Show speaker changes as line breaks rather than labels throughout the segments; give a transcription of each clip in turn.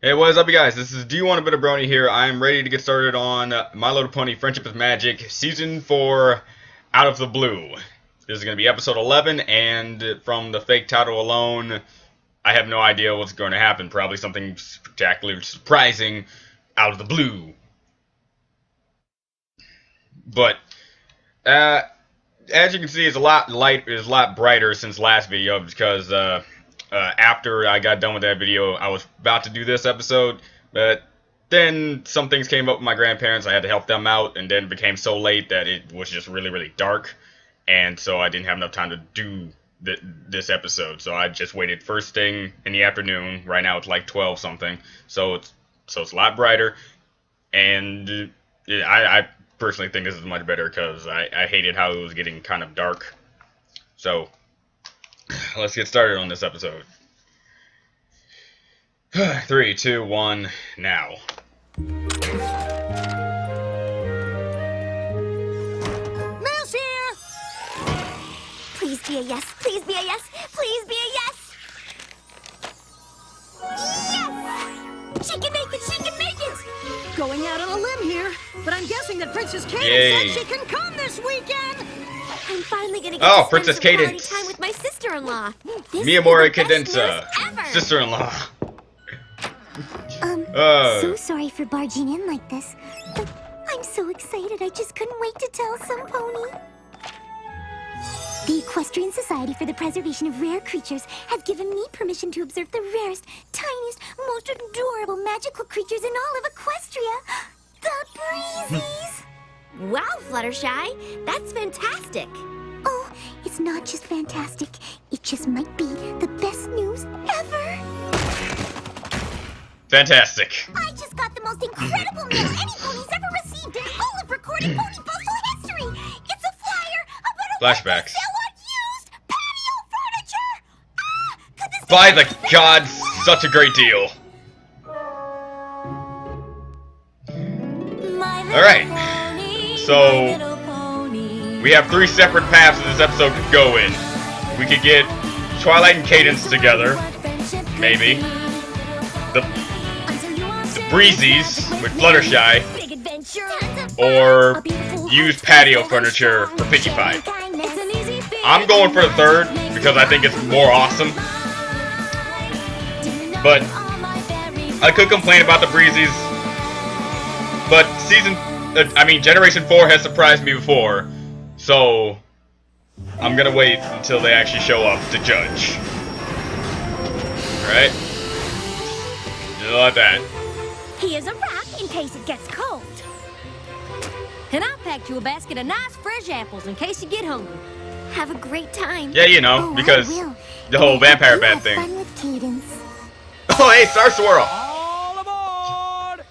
Hey, what is up, you guys? This is Do You Want a Bit of Brony here. I'm ready to get started on My Little Pony Friendship is Magic, Season 4, Out of the Blue. This is going to be Episode 11, and from the fake title alone, I have no idea what's going to happen. Probably something spectacularly surprising out of the blue. But, as you can see, it's a lot brighter since last video, because, after I got done with that video, I was about to do this episode, but then some things came up with my grandparents. I had to help them out, and then it became so late that it was just really, really dark, and so I didn't have enough time to do this episode. So I just waited first thing in the afternoon. Right now it's like 12 something, so it's a lot brighter, and I personally think this is much better because I hated how it was getting kind of dark. So let's get started on this episode. 3, 2, 1, now.
Mouse here! Please be a yes, please be a yes, please be a yes! Yes! She can make it, she can make it!
Going out on a limb here, but I'm guessing that Princess Cadence
Yay.
said she can come this weekend!
I'm finally gonna get
Oh,
to spend
Princess
some quality
Cadence.
time with my sister-in-law. This
Mi
is
amore
the best
cadenza,
news ever.
sister-in-law.
So sorry for barging in like this, but I'm so excited I just couldn't wait to tell some pony. The Equestrian Society for the Preservation of Rare Creatures has given me permission to observe the rarest, tiniest, most adorable magical creatures in all of Equestria. The Breezies! Wow, Fluttershy, that's fantastic. Oh, it's not just fantastic. It just might be the best news ever.
Fantastic.
I just got the most incredible mail any pony's ever received in all of recorded pony postal history. It's a flyer about a
Flashbacks.
sale on used patio furniture. Could this
By
be
the gods, such a great deal. Alright, so we have 3 separate paths that this episode could go in. We could get Twilight and Cadence together, maybe. The Breezies with Fluttershy, or use patio furniture for Pinkie Pie. I'm going for the third because I think it's more awesome. But I could complain about the Breezies. But Generation 4 has surprised me before, so I'm gonna wait until they actually show up to judge. Alright? Just like that.
Here's a wrap in case it gets cold.
And I packed you a basket of nice fresh apples in case you get hungry.
Have a great time.
Yeah, you know, because the whole vampire bat thing.
Fun with Cadence.
Oh, hey, Star Swirl!
All aboard!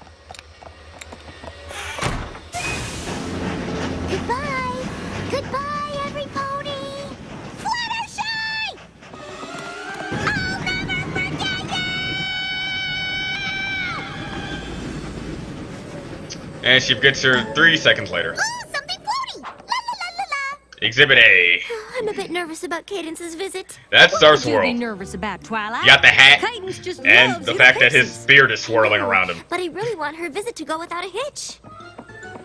Goodbye. Goodbye, every pony. Fluttershy! I'll never forget you!
And she gets her 3 seconds later.
Ooh, something floaty. La la la la la.
Exhibit A.
I'm a bit nervous about Cadence's visit.
That's Star
What would you be
Swirl.
nervous about, Twilight?
You got the hat,
Cadence just
and
loves
the
his
fact that his
faces.
beard is swirling around him.
But I really want her visit to go without a hitch.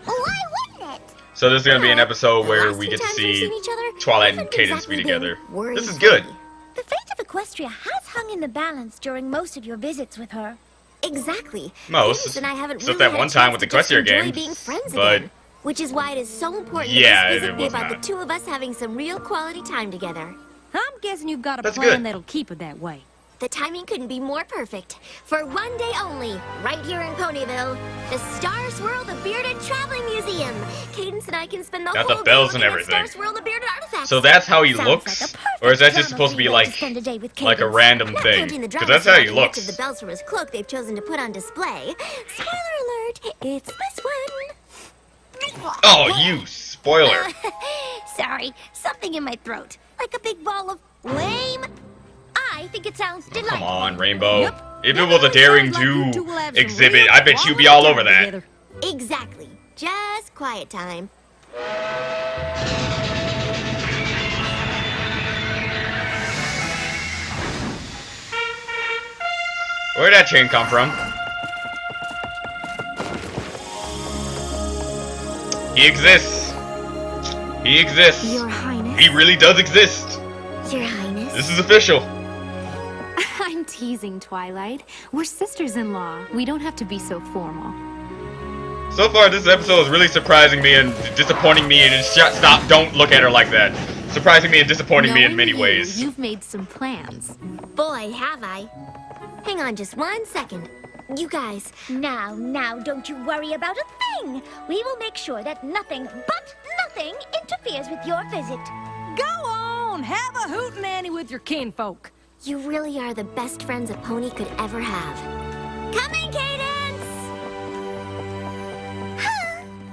Why wouldn't it?
So this is going to be an episode
The
where
last
we
two
get to
times we've
see
seen each other
Twilight and
haven't
Cadence be
exactly
together.
been worry-free.
This is good.
The fate of Equestria has hung in the balance during most of your visits with her.
Exactly.
Most.
Cadence and I haven't
Except
really
that
had
one
a
time
chance
with
to
the
just
Equestria
enjoy
games,
being friends
but-
again. Which is why it is so important
Yeah,
that this
it
visit be
was
about
not.
the two of us having some real quality time together.
I'm guessing you've got a
That's
plan
good.
that'll keep it that way.
The timing couldn't be more perfect. For one day only, right here in Ponyville, the Star Swirl the Bearded Traveling Museum. Cadence and I can spend the
Got the
whole
bells
day
and
looking at
everything.
Star Swirl the Bearded Artifacts.
So that's how he
Sounds
looks?
like a perfect
Or is that just
travel
supposed to be
free way
like
to spend a day with
a
Cadence.
random
Not
thing?
counting the
Because
drama
that's how he
surrounding which
looks.
of the bells from his cloak they've chosen to put on display. Spoiler alert, it's this one.
Oh, you spoiler.
Sorry, something in my throat.
Like a big ball of lame.
I think it sounds delightful.
Come on, Rainbow.
Yep.
If it was a daring
Sounds like you two
do
will have some
exhibit,
real
I bet you'd be
quality
all over
time
that.
together.
Exactly. Just quiet time.
Where'd that chain come from? He exists. He exists.
Your Highness.
He really does exist.
Your Highness.
This is official.
I'm teasing, Twilight. We're sisters-in-law. We don't have to be so formal.
So far, this episode is really surprising me and disappointing me. And stop! Don't look at her like that. Surprising me and disappointing me in
Knowing
many
you,
ways.
You've made some plans.
Boy, have I. Hang on just 1 second. You guys.
Now, don't you worry about a thing. We will make sure that nothing, but nothing, interferes with your visit.
Go on, have a hootenanny with your kinfolk.
You really are the best friends a pony could ever have. Coming, Cadence!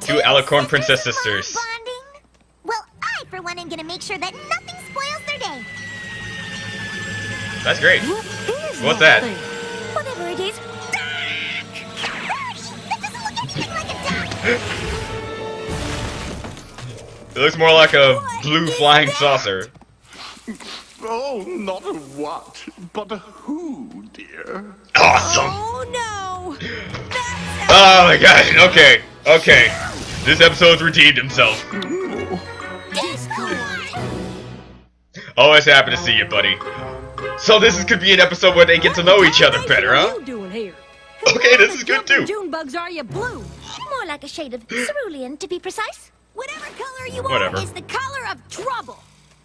Two Alicorn princess sisters.
Bonding? Well, I, for one, am gonna make sure that nothing spoils their day.
That's great.
What is
What's that?
thing?
Whatever it is.
Gosh, that doesn't look anything like a duck!
It looks more like a blue flying saucer.
Oh, not a what, but a who, dear.
Awesome.
Oh no!
Oh my god. Okay. This episode's redeemed himself. Always happy to see you, buddy. So this could be an episode where they get to know each other better, huh?
What are you doing here?
Okay, this is good too.
June bugs, are you blue?
More like a shade of cerulean, to be precise.
Whatever color you
Whatever.
are is the color of trouble.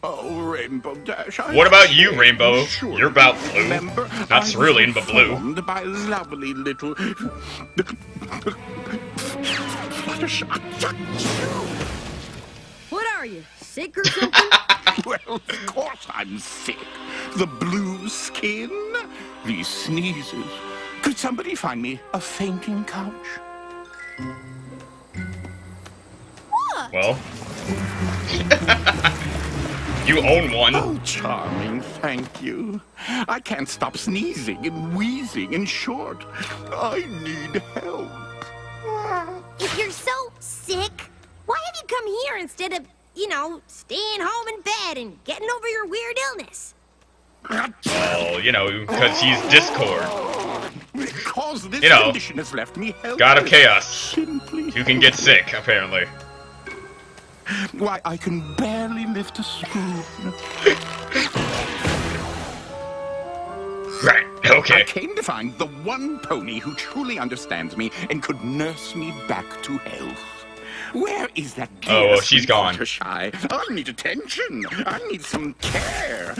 Oh, Rainbow Dash.
What about you, Rainbow?
Sure
You're about blue.
remember
Not
I was
cerulean, but blue.
informed by lovely little Fluttershy.
What are you, sick or something?
Well, of course I'm sick. The blue skin, these sneezes. Could somebody find me a fainting couch?
Well. You own one.
Oh, charming, thank you. I can't stop sneezing and wheezing. In short, I need help.
If you're so sick,
Why have you come here instead of, staying home in bed and getting over your weird illness?
Well, because he's Discord.
Because this
You know,
condition has left me helpless.
God of Chaos.
Simply.
You can get sick, apparently.
Why, I can barely lift a spoon.
Right,
I
okay.
came to find the one pony who truly understands me and could nurse me back to health. Where is that dear
Oh, well, she's
sweet
gone.
Fluttershy? I need attention. I need some care.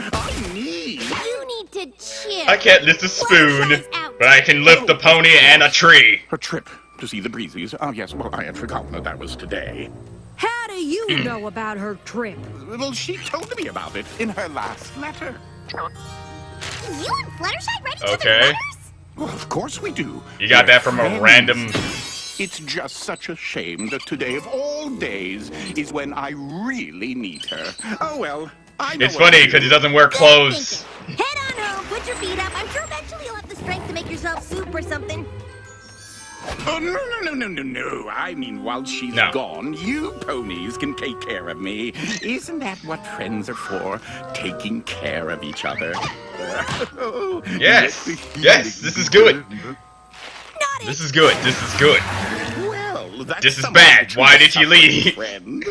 you need to chill.
I can't lift a spoon, but I can lift a pony and a tree.
Her trip to see the breezes. Oh, yes, well, I had forgotten that was today.
How do you know about her trip?
Well, she told me about it in her last letter.
You and Fluttershy write each other
Okay.
letters?
Well, of course we do.
You got
We're
that from a
friends.
random...
It's just such a shame that today of all days is when I really need her. Oh, well, I know
It's
what
funny
to
because
do.
he doesn't wear clothes.
Head on home, put your feet up. I'm sure eventually you'll have the strength to make yourself soup or something.
Oh, no. I mean, while she's
No.
gone, you ponies can take care of me. Isn't that what friends are for? Taking care of each other.
Yes. Yes, this is good. This is good. This is good.
Well, that's
This is
somehow
bad.
between
Why
a
did you
suffering
leave?
Friend.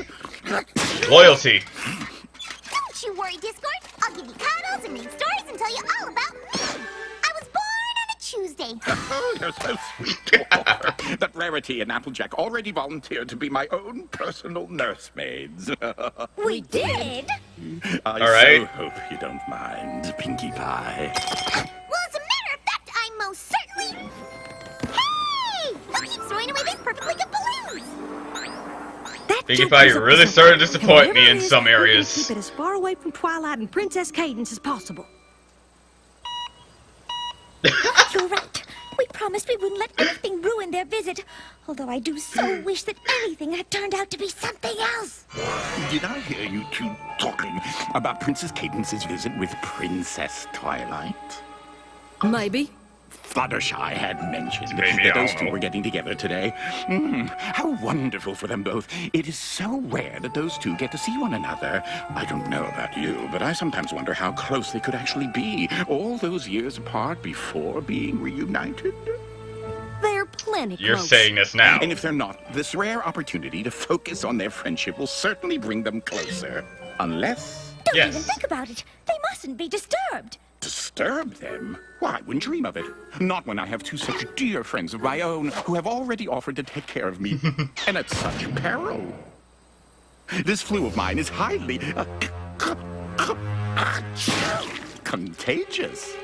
Loyalty.
Don't you worry, Discord. I'll give you cuddles and read stories and tell you all about me. I was born on a Tuesday.
Oh, you're so sweet. That Rarity and Applejack already volunteered to be my own personal nursemaids.
We did?
I
All right.
so hope you don't mind, Pinkie Pie.
Well, as a matter of fact, I most certainly... Hey! Who keeps throwing away these perfectly good balloons?
Pinkie Pie, you really started to disappoint me in some
Keep
areas.
it as far away from Twilight and Princess Cadence as possible.
You're right. We promised we wouldn't let anything ruin their visit. Although I do so wish that anything had turned out to be something else.
Did I hear you two talking about Princess Cadence's visit with Princess Twilight?
Maybe.
Fluttershy had mentioned
Maybe,
that
I
those
don't
two
know.
were getting together today. How wonderful for them both. It is so rare that those two get to see one another. I don't know about you, but I sometimes wonder how close they could actually be, all those years apart before being reunited.
They're plenty
You're
close.
saying this now.
And if they're not, this rare opportunity to focus on their friendship will certainly bring them closer. Unless...
Don't
Yes.
even think about it. They mustn't be disturbed.
Disturb them? Why, I wouldn't dream of it. Not when I have two such dear friends of my own who have already offered to take care of me. And at such peril. This flu of mine is highly... contagious.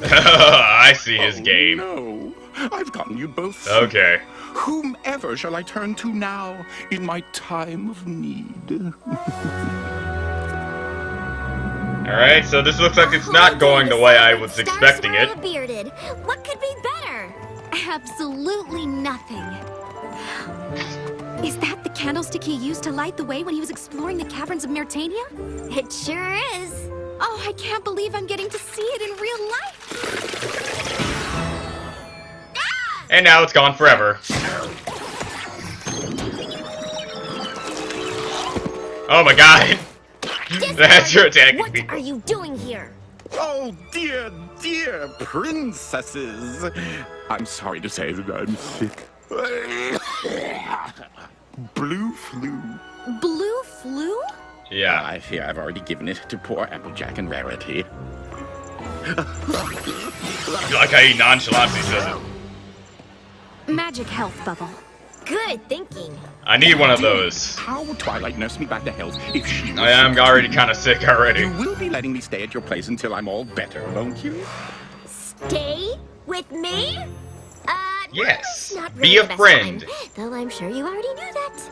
I see his game.
No, I've gotten you both sick.
Okay.
Whomever shall I turn to now in my time of need?
Alright, so this looks like it's not going the way I was expecting it.
Bearded. What could be better?
Absolutely nothing. Is that the candlestick he used to light the way when he was exploring the caverns of Myrtania?
It sure is.
Oh, I can't believe I'm getting to see it in real life.
And now it's gone forever. Oh my god. That's your attacking
What
people.
are you doing here?
Oh, dear, dear princesses. I'm sorry to say that I'm sick. Blue flu.
Blue flu?
Yeah.
I fear I've already given it to poor Applejack and Rarity.
You like how he nonchalantly says it.
Magic health bubble.
Good thinking.
I need one of those.
How would Twilight nurse me back to health if she was
I am already kind of sick already.
You will be letting me stay at your place until I'm all better, won't you?
Stay with me?
Yes.
Not
Be
really
a
the best
friend.
time, though I'm sure you already knew that.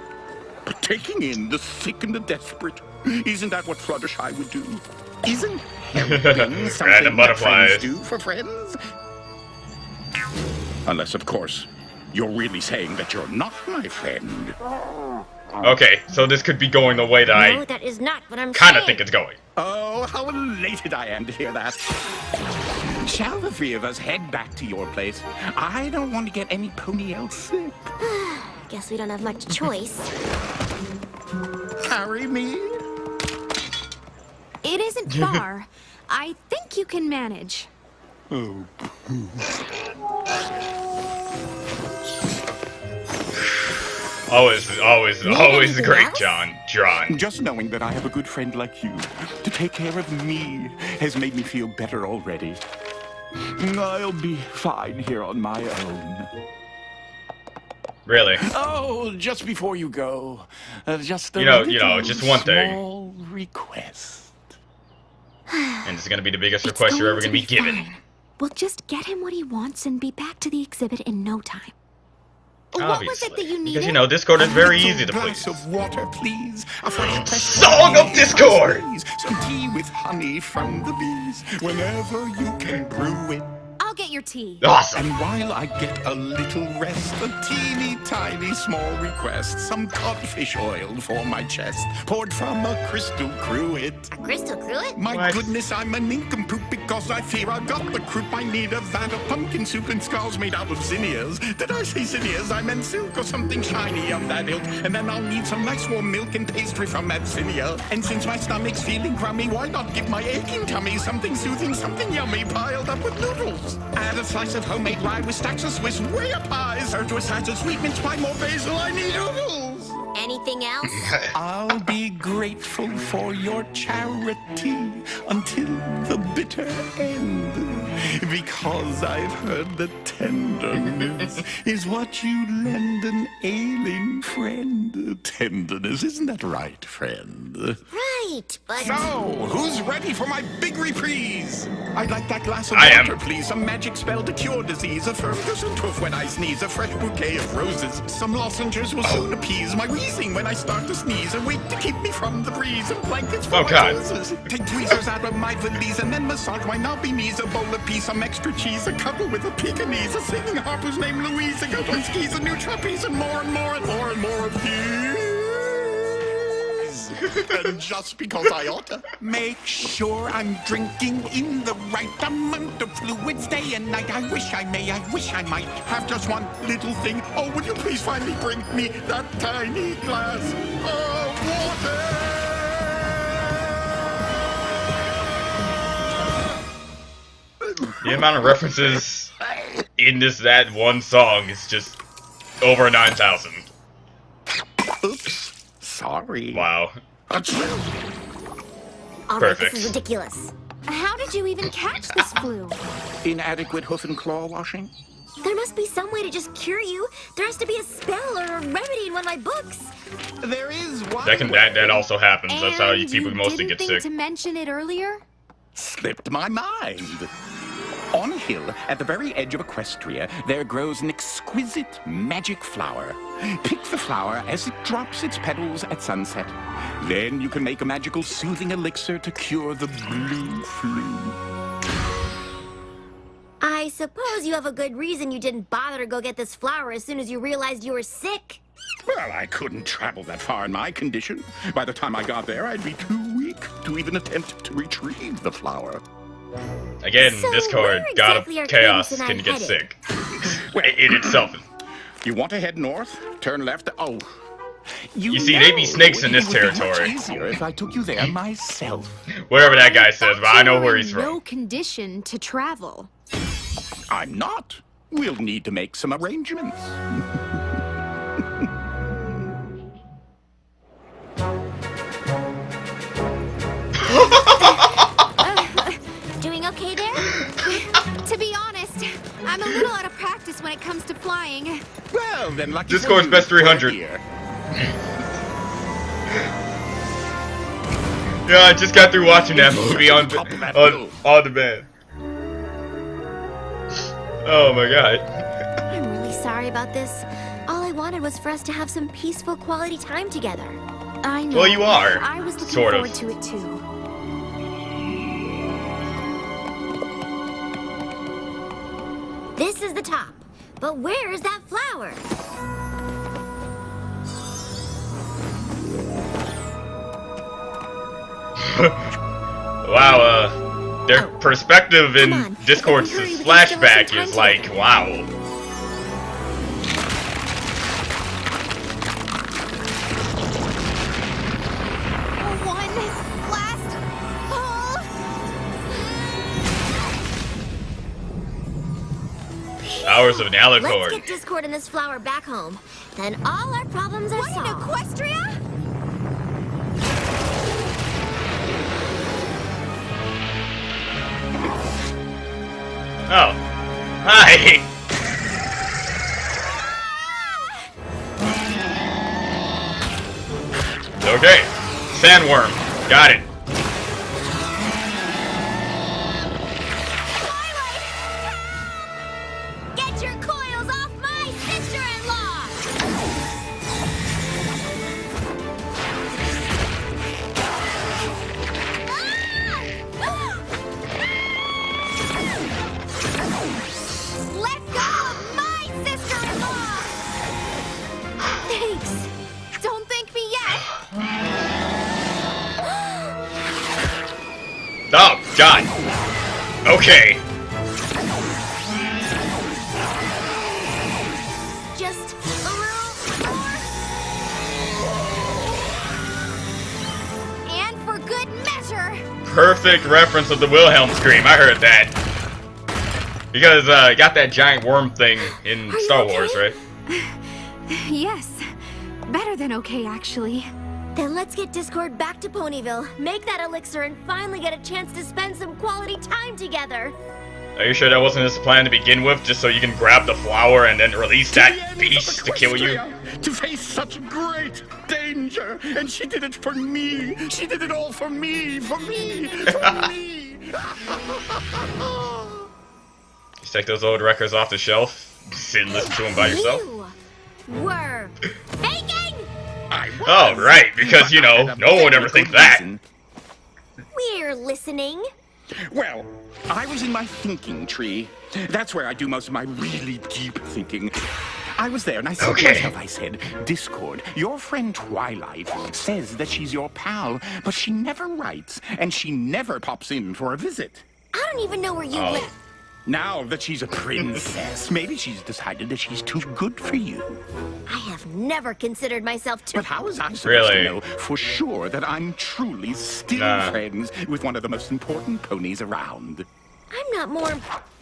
But taking in the sick and the desperate, isn't that what Fluttershy would do? Isn't helping something
Random
that
butterflies.
friends do for friends? Unless, of course, you're really saying that you're not my friend.
Okay, so this could be going the way that
No,
I
that is not what I'm
kind
saying.
of think it's going.
Oh, how elated I am to hear that. Shall the three of us head back to your place? I don't want to get any pony else sick.
Guess we don't have much choice.
Carry me?
It isn't far. I think you can manage.
Oh.
Always
anything
great,
else?
John.
Just knowing that I have a good friend like you to take care of me has made me feel better already. I'll be fine here on my own.
Really.
Oh, just before you go, just a
You know,
little
just one thing.
small request.
And this is gonna be the biggest request you're ever gonna be given.
fine. We'll just get him what he wants and be back to the exhibit in no time.
What was it that you
Because
needed?
Discord is very
little
easy to
glass
please.
of water, please. A fresh pressed
Song
coffee,
of Discord!
please. Some tea with honey from the bees. Whenever you can brew it.
I'll get your tea.
Awesome.
And while I get a little rest, a teeny tiny small request, some codfish oil for my chest, poured from a crystal cruet.
A crystal cruet?
My
What?
goodness, I'm a nincompoop because I fear I got the croup. I need a vat of pumpkin soup and skulls made out of zinnias. Did I say zinnias? I meant silk or something shiny of that ilk. And then I'll need some nice warm milk and pastry from that zinnia. And since my stomach's feeling crummy, why not give my aching tummy something soothing, something yummy piled up with noodles? Add a slice of homemade rye with stacks of Swiss way up high. Served with sides of sweet mince pie, more basil, I need noodles.
Anything else?
I'll be grateful for your charity until the bitter end. Because I've heard that tenderness is what you lend an ailing friend. Tenderness, isn't that right, friend?
Right, but...
So, who's ready for my big reprise? I'd like that glass of
I am.
water, please. Some magic spell to cure disease. A Ferguson tooth when I sneeze. A fresh bouquet of roses. Some lozenges will soon appease my wheezing when I start to sneeze. A wig to keep me from the breeze. And blankets for
Oh,
my
God.
toes. Take tweezers out of my valise and then massage my knobby knees. A bowl of peas, some extra cheese. A couple with a Pekingese. A singing harp whose name Louise. A goat on skis. A new trapeze. And more and more and more and more of these. And just because I ought to make sure I'm drinking in the right amount of fluids day and night. I wish I might have just one little thing. Oh, would you please finally bring me that tiny glass of water?
The amount of references in that one song is just over 9,000.
Oops. Sorry.
Wow.
All right, this is ridiculous.
How did you even catch this flu?
Inadequate hoof and claw washing?
There must be some way to just cure you. There has to be a spell or a remedy in one of my books.
There is one.
That also happens. That's how
And
people
you
mostly
didn't
get
think
sick.
to mention it earlier?
Slipped my mind. On a hill at the very edge of Equestria, there grows an exquisite magic flower. Pick the flower as it drops its petals at sunset. Then you can make a magical soothing elixir to cure the blue flu.
I suppose you have a good reason you didn't bother to go get this flower as soon as you realized you were sick.
Well, I couldn't travel that far in my condition. By the time I got there, I'd be too weak to even attempt to retrieve the flower.
Again,
So
Discord,
where
God
exactly are
of Chaos
Crimson
can
and
get
headed?
sick. In itself.
You want to head north? Turn left? Oh.
You see, they be snakes in this
it would be
territory.
much easier if I took you there myself.
Whatever that guy says, but I know where he's
No
from.
condition to travel.
I'm not. We'll need to make some arrangements.
Doing okay there?
To be honest, I'm a little out of practice when it comes to flying.
Well, then lucky
Discord's
for you,
best 300.
we're here.
Yeah, I just got through watching that movie on
Top of that
demand. Oh my god.
I'm really sorry about this. All I wanted was for us to have some peaceful quality time together.
I know.
Well, you are.
I was looking
Sort of.
forward to it too.
This is the top. But where is that flower?
Wow, their perspective in
Come on,
Discord's
if we hurry, we can still have
flashback
some time
is like,
together.
wow.
One last pull.
Hours of an
Let's
alicorn.
get Discord and this flower back home. Then all our problems are
What in
solved.
Equestria?
Oh. Hi! Okay. Sandworm. Got it.
Get your coils off my sister-in-law! Let go of my sister-in-law!
Thanks. Don't thank me yet.
Oh, God. Okay.
Just a little more.
And for good measure.
Perfect reference of the Wilhelm scream. I heard that. Because, got that giant worm thing in
you
Star
okay?
Wars, right?
Yes. Better than okay, actually.
Then let's get Discord back to Ponyville, make that elixir, and finally get a chance to spend some quality time together.
Are you sure that wasn't his plan to begin with? Just so you can grab the flower and then release
The
that
ends of
beast to kill you?
Equestria, to face such great danger, and she did it for me. She did it all for me, for me, for me.
Just take those old records off the shelf, sit and listen to them by yourself.
You were faking!
I was.
Oh, right, because, you know,
And a
no one would ever
very
think
good
that.
reason.
We're listening.
Well, I was in my thinking tree. That's where I do most of my really deep thinking. I was there, and I said to myself, I said, Discord, your friend Twilight says that she's your pal, but she never writes, and she never pops in for a visit.
I don't even know where you live.
Now that she's a princess, maybe she's decided that she's too good for you.
I have never considered myself too.
But how is I supposed to
Really?
know for sure that I'm truly still friends with one of the most important ponies around?
I'm not more...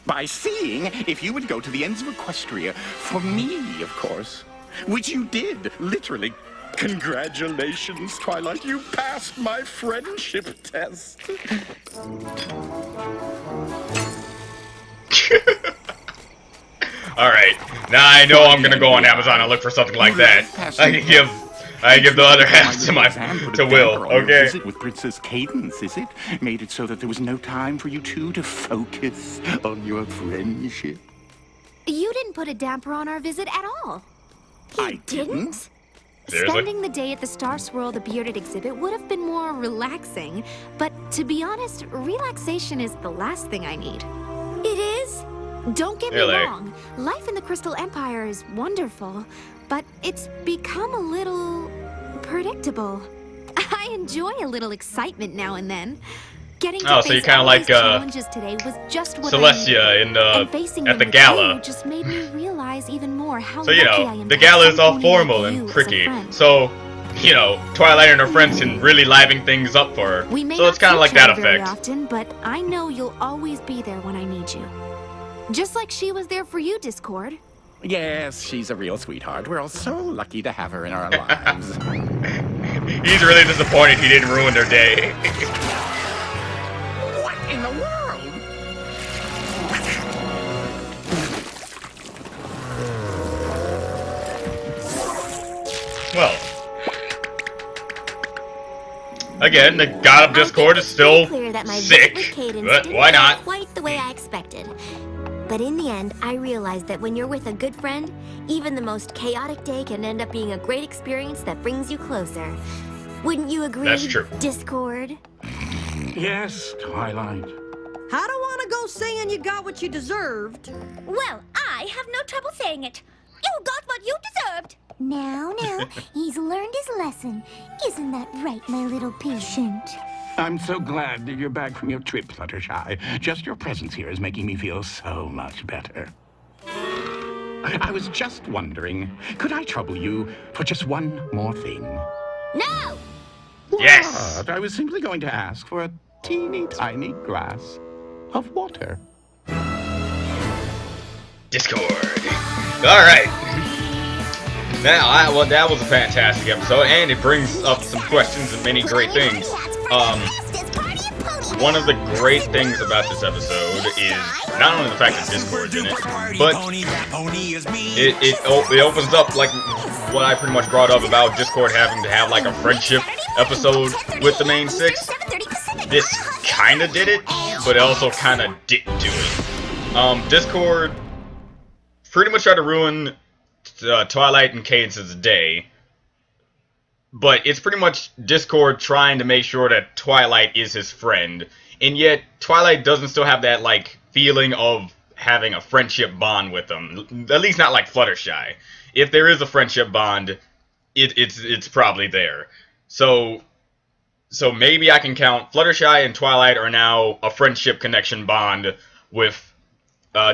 By seeing if you would go to the ends of Equestria for me, of course. Which you did, literally. Congratulations, Twilight. You passed my friendship test.
Alright, now I know I'm gonna go on Amazon and look for something like that. I can give the other half to Will, okay?
Visit with Princess Cadence, is it? Made it so that there was no time for you two to focus on your friendship.
You didn't put a damper on our visit at all.
I didn't?
Seriously?
Spending the day at the Star Swirl the Bearded exhibit would have been more relaxing, but to be honest, relaxation is the last thing I need.
It is?
Don't get me
Really?
wrong, life in the Crystal Empire is wonderful, but it's become a little predictable. I enjoy a little excitement now and then. Getting to
Oh, so
face
you kinda
all
like,
these challenges today was just what I
Celestia
needed.
in
And facing
at
them
the
with
gala.
you just made me realize even more how
So, you
lucky I
know,
am
the
to
gala
have
is all
someone
formal
like
and
you as a
pricky.
friend.
So, you know, Twilight and her friends can really liven things up for her.
We may
So
not
it's kind
see
of like
each other
that
very
effect.
often, but I know you'll always be there when I need you. Just like she was there for you, Discord.
Yes, she's a real sweetheart. We're all so lucky to have her in our lives.
He's really disappointed he didn't ruin their day.
What in the world?
Well, again, the God of Discord is still
clear that my visit with
sick,
Cadence
but
didn't
why
go
not?
quite the way I expected. But in the end, I realized that when you're with a good friend, even the most chaotic day can end up being a great experience that brings you closer. Wouldn't you agree,
That's true.
Discord?
Yes, Twilight.
I don't want to go saying you got what you deserved.
Well, I have no trouble saying it. You got what you deserved.
Now, he's learned his lesson. Isn't that right, my little patient?
I'm so glad that you're back from your trip, Fluttershy. Just your presence here is making me feel so much better. I was just wondering, could I trouble you for just one more thing?
No!
Yes!
What? I was simply going to ask for a teeny tiny glass of water.
Discord. Alright. Now, well, that was a fantastic episode, and it brings up some questions and many great things. One of the great things about this episode is not only the fact that Discord's in it, but it opens up, like, what I pretty much brought up about Discord having to have, like, a friendship episode with the main six. This kinda did it, but it also kinda didn't do it. Discord pretty much tried to ruin Twilight and Cadence's day, but it's pretty much Discord trying to make sure that Twilight is his friend, and yet Twilight doesn't still have that, like, feeling of having a friendship bond with them. At least not like Fluttershy. If there is a friendship bond, it's probably there. So maybe I can count Fluttershy and Twilight are now a friendship connection bond with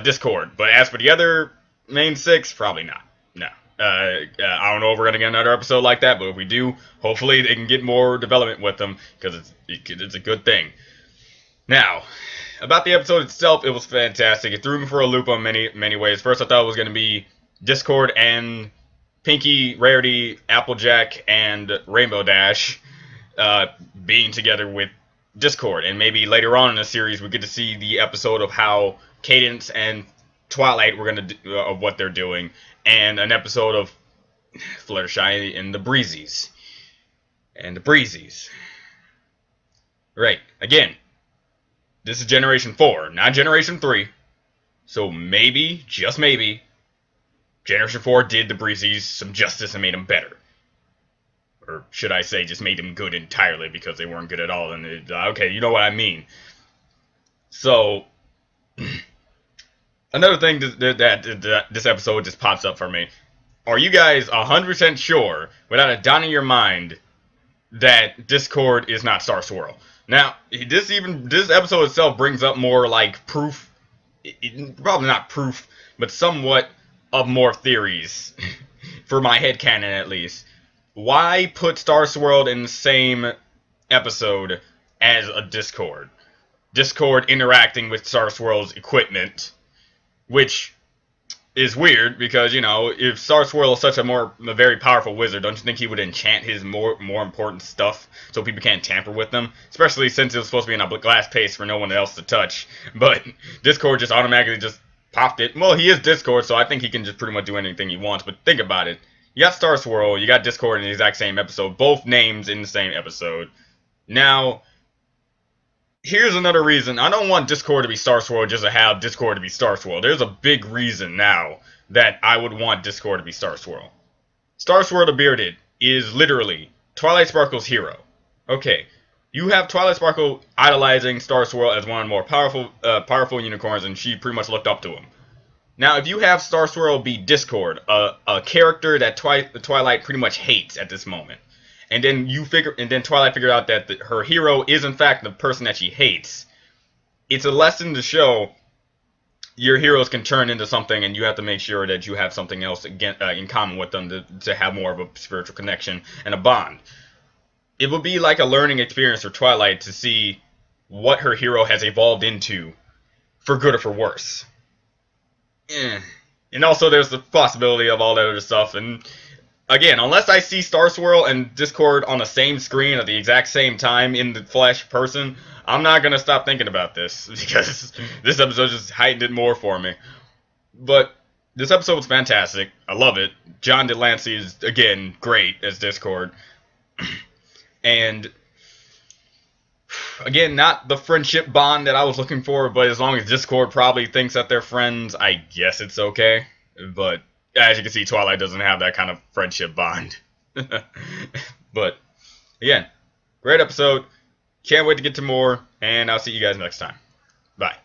Discord. But as for the other main six, probably not. No. I don't know if we're going to get another episode like that, but if we do, hopefully they can get more development with them, because it's a good thing. Now, about the episode itself, it was fantastic. It threw me for a loop on many ways. First, I thought it was going to be Discord and Pinky, Rarity, Applejack, and Rainbow Dash being together with Discord. And maybe later on in the series, we get to see the episode of how Cadence and Twilight were going to do, of what they're doing, and an episode of Fluttershy and the Breezies. Right, again, this is Generation 4, not Generation 3. So maybe, just maybe, Generation 4 did the Breezies some justice and made them better. Or should I say, just made them good entirely, because they weren't good at all. And okay, you know what I mean. So, another thing that this episode just pops up for me are you guys 100% sure, without a doubt in your mind, that Discord is not Star Swirl? Now, this episode itself brings up more like proof, probably not proof, but somewhat of more theories, for my headcanon at least. Why put Star Swirl in the same episode as a Discord? Discord interacting with Star Swirl's equipment, which is weird because, you know, if Star Swirl is such a very powerful wizard, don't you think he would enchant his more important stuff so people can't tamper with them? Especially since it was supposed to be in a glass case for no one else to touch. But Discord just automatically just popped it. Well, he is Discord, so I think he can just pretty much do anything he wants. But think about it. You got Star Swirl, you got Discord in the exact same episode, both names in the same episode. Now, here's another reason. I don't want Discord to be Star Swirl just to have Discord to be Star Swirl. There's a big reason now that I would want Discord to be Star Swirl. Star Swirl the Bearded is literally Twilight Sparkle's hero. Okay, you have Twilight Sparkle idolizing Star Swirl as one of the more powerful unicorns, and she pretty much looked up to him. Now, if you have Star Swirl be Discord, a character that Twilight pretty much hates at this moment, and then Twilight figured out that her hero is in fact the person that she hates, it's a lesson to show your heroes can turn into something, and you have to make sure that you have something else in common with them to have more of a spiritual connection and a bond. It would be like a learning experience for Twilight to see what her hero has evolved into, for good or for worse. And also there's the possibility of all that other stuff, and again, unless I see Star Swirl and Discord on the same screen at the exact same time in the flesh person, I'm not going to stop thinking about this, because this episode just heightened it more for me. But this episode was fantastic. I love it. John DeLancey is, again, great as Discord. And again, not the friendship bond that I was looking for, but as long as Discord probably thinks that they're friends, I guess it's okay. But as you can see, Twilight doesn't have that kind of friendship bond. But again, great episode. Can't wait to get to more, and I'll see you guys next time. Bye.